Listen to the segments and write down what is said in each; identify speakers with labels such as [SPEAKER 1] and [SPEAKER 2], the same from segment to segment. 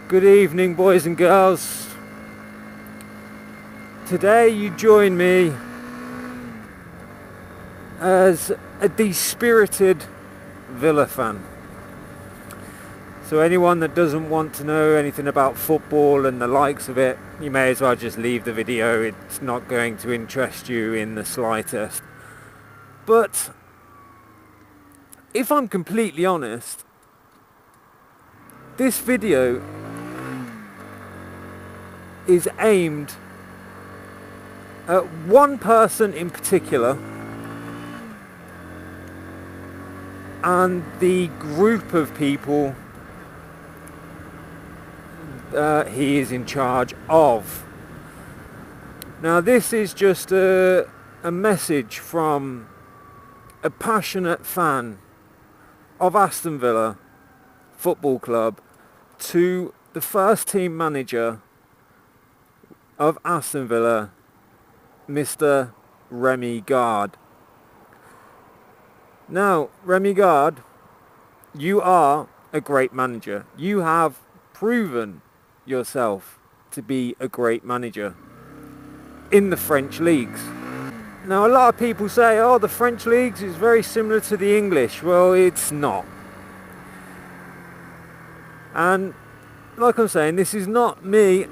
[SPEAKER 1] Good evening, boys and girls. Today you join me as a dispirited Villa fan. So anyone that doesn't want to know anything about football and the likes of it, you may as well just leave the video. It's not going to interest you in the slightest. But if I'm completely honest, this video is aimed at one person in particular and the group of people he is in charge of. Now this is just a message from a passionate fan of Aston Villa Football Club to the first team manager of Aston Villa, Mr. Remy Gard. Now, Remy Gard, you are a great manager. You have proven yourself to be a great manager in the French leagues. Now, a lot of people say, oh, the French leagues is very similar to the English. Well, it's not. And like I'm saying, this is not me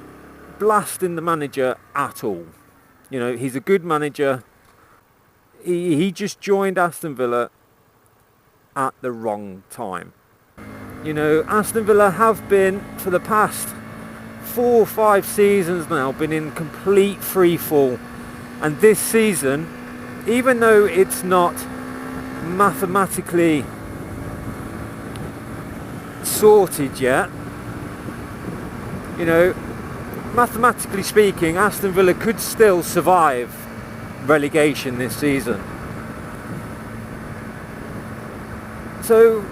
[SPEAKER 1] blasting the manager at all. You know, he's a good manager. He just joined Aston Villa at the wrong time. You know, Aston Villa have been, for the past 4 or 5 seasons now, been in complete free fall. And this season, even though it's not mathematically sorted yet, you know, mathematically speaking, Aston Villa could still survive relegation this season. So,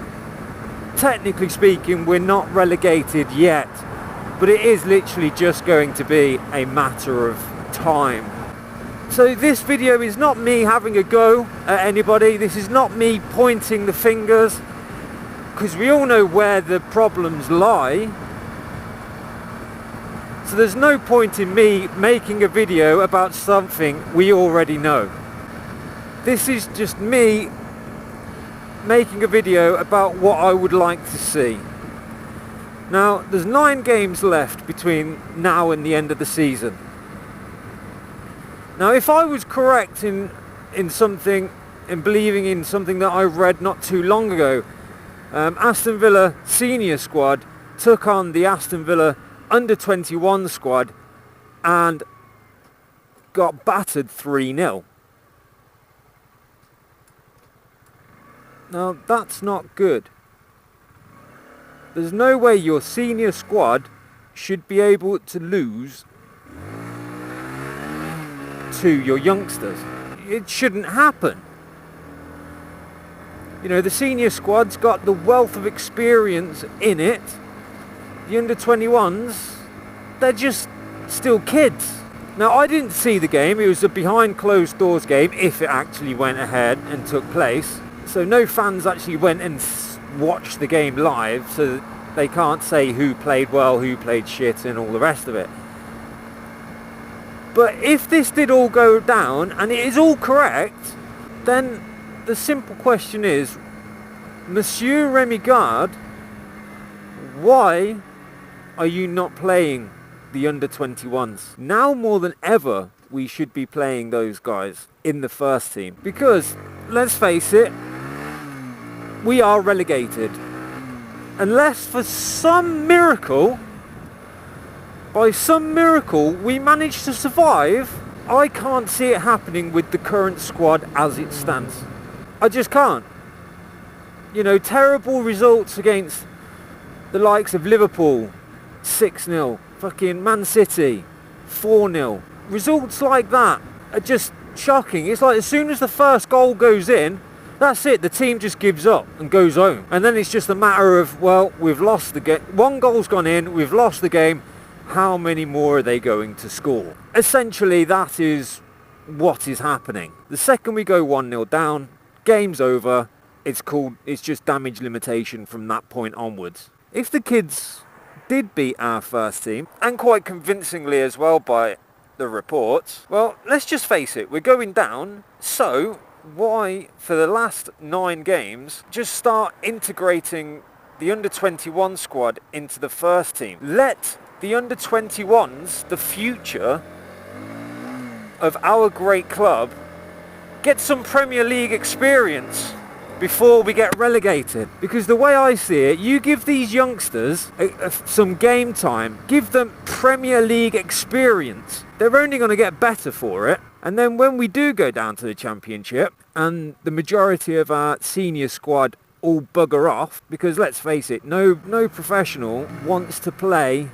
[SPEAKER 1] technically speaking, we're not relegated yet, but it is literally just going to be a matter of time. So this video is not me having a go at anybody. This is not me pointing the fingers, because we all know where the problems lie. So there's no point in me making a video about something we already know. This is just me making a video about what I would like to see. Now, there's 9 games left between now and the end of the season. Now, if I was correct in something, in believing in something that I read not too long ago, Aston Villa senior squad took on the Aston Villa under-21 squad and got battered 3-0. Now, that's not good. There's no way your senior squad should be able to lose to your youngsters. It shouldn't happen. You know, the senior squad's got the wealth of experience in it. The under-21s, they're just still kids. Now, I didn't see the game. It was a behind closed doors game, if it actually went ahead and took place. So no fans actually went and watched the game live, so they can't say who played well, who played shit, and all the rest of it. But if this did all go down, and it is all correct, then the simple question is, Monsieur Remy Gard, why are you not playing the under-21s? Now more than ever, we should be playing those guys in the first team. Because, let's face it, we are relegated. Unless for some miracle, by some miracle, we manage to survive, I can't see it happening with the current squad as it stands. I just can't. You know, terrible results against the likes of Liverpool, 6-0, fucking Man City, 4-0. Results like that are just shocking. It's like as soon as the first goal goes in, that's it, the team just gives up and goes home. And then it's just a matter of, well, we've lost the game. 1 goal's gone in, we've lost the game. How many more are they going to score? Essentially, that is what is happening. The second we go 1-0 down, game's over. It's just damage limitation from that point onwards. If the kids did beat our first team, and quite convincingly as well by the reports, well, let's just face it, we're going down, so why, for the last 9 games, just start integrating the under-21 squad into the first team? Let the under-21s, the future of our great club, get some Premier League experience before we get relegated. Because the way I see it, you give these youngsters some game time, give them Premier League experience, they're only going to get better for it. And then when we do go down to the Championship and the majority of our senior squad all bugger off, because let's face it, no professional wants to play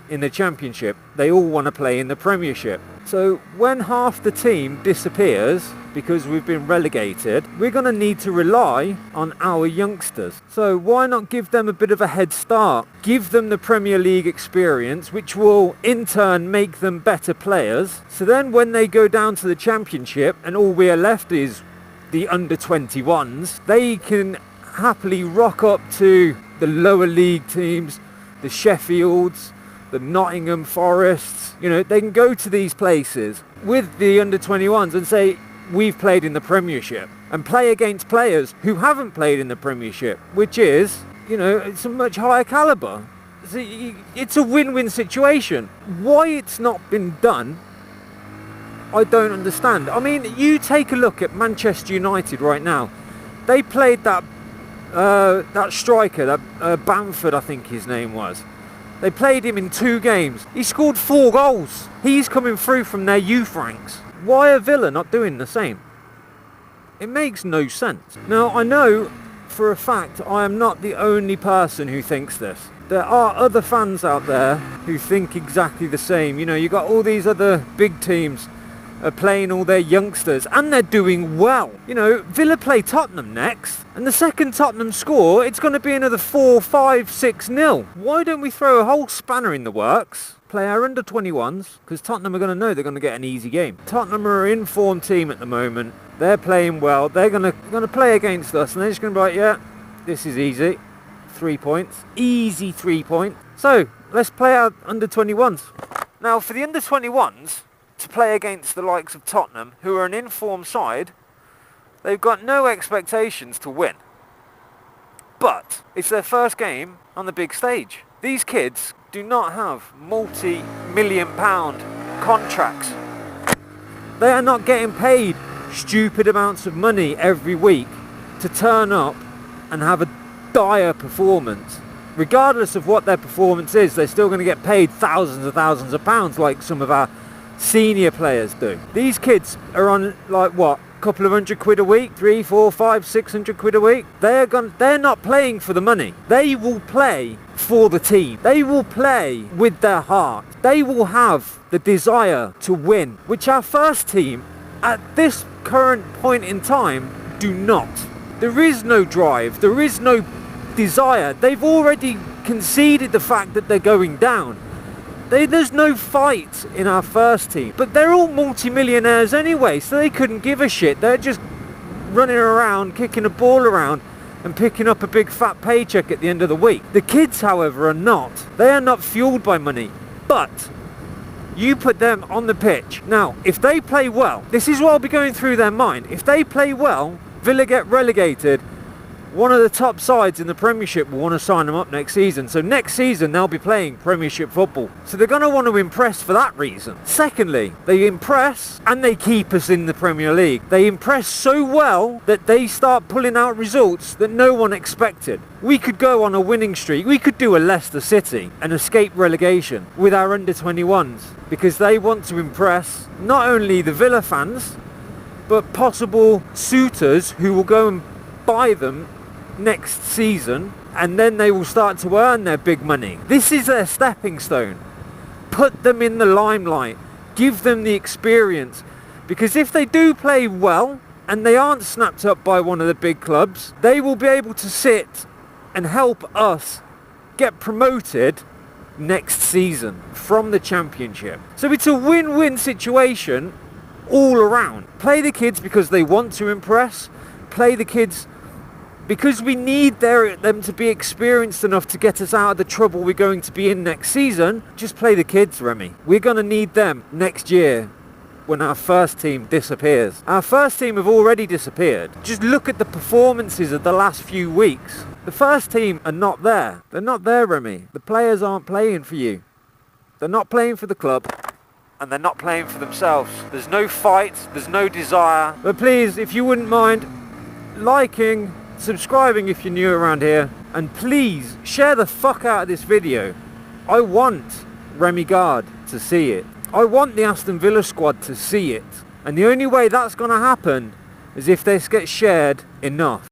[SPEAKER 1] in the Championship, they all want to play in the Premiership. So when half the team disappears because we've been relegated, we're going to need to rely on our youngsters. So why not give them a bit of a head start? Give them the Premier League experience, which will in turn make them better players. So then when they go down to the Championship and all we are left is the under-21s, they can happily rock up to the lower league teams, the Sheffields, the Nottingham Forests. You know, they can go to these places with the under-21s and say, we've played in the Premiership, and play against players who haven't played in the Premiership, which is, you know, it's a much higher calibre. It's a win-win situation. Why it's not been done, I don't understand. I mean, you take a look at Manchester United right now. They played that striker, that Bamford, I think his name was. They played him in 2 games. He scored 4 goals. He's coming through from their youth ranks. Why are Villa not doing the same? It makes no sense. Now, I know for a fact I am not the only person who thinks this. There are other fans out there who think exactly the same. You know, you got all these other big teams playing all their youngsters, and they're doing well. You know, Villa play Tottenham next, and the second Tottenham score, it's going to be another 4, 5, 6-0. Why don't we throw a whole spanner in the works, play our under-21s, because Tottenham are going to know they're going to get an easy game. Tottenham are an informed team at the moment. They're playing well. They're going to play against us, and they're just going to be like, yeah, this is easy. 3 points. Easy 3 points. So, let's play our under-21s. Now, for the under-21s, to play against the likes of Tottenham, who are an informed side, they've got no expectations to win. But it's their first game on the big stage. These kids do not have multi-million-pound contracts. They are not getting paid stupid amounts of money every week to turn up and have a dire performance. Regardless of what their performance is, they're still going to get paid thousands of pounds like some of our senior players do. These kids are on, like, what, a couple of £100 a week, 300, 400, 500, 600 quid a week. They're not playing for the money. They will play for the team. They will play with their heart. They will have the desire to win, which our first team at this current point in time do not. There is no drive. There is no desire. They've already conceded the fact that they're going down. There's no fight in our first team. But they're all multi-millionaires anyway, so they couldn't give a shit. They're just running around, kicking a ball around and picking up a big fat paycheck at the end of the week. The kids, however, are not. They are not fueled by money. But you put them on the pitch. Now, if they play well, this is what will be going through their mind. If they play well, Villa get relegated, one of the top sides in the Premiership will want to sign them up next season. So next season they'll be playing Premiership football. So they're going to want to impress for that reason. Secondly, they impress and they keep us in the Premier League. They impress so well that they start pulling out results that no one expected. We could go on a winning streak. We could do a Leicester City and escape relegation with our under-21s, because they want to impress not only the Villa fans, but possible suitors who will go and buy them next season, and then they will start to earn their big money. This is their stepping stone. Put them in the limelight. Give them the experience. Because if they do play well and they aren't snapped up by one of the big clubs, they will be able to sit and help us get promoted next season from the Championship. So it's a win-win situation all around. Play the kids because they want to impress. Play the kids Because we need them to be experienced enough to get us out of the trouble we're going to be in next season. Just play the kids, Remy. We're going to need them next year when our first team disappears. Our first team have already disappeared. Just look at the performances of the last few weeks. The first team are not there. They're not there, Remy. The players aren't playing for you. They're not playing for the club. And they're not playing for themselves. There's no fight. There's no desire. But please, if you wouldn't mind liking, subscribing if you're new around here, and please share the fuck out of this video. I want Remy Gard to see it. I want the Aston Villa squad to see it. And the only way that's going to happen is if this gets shared enough.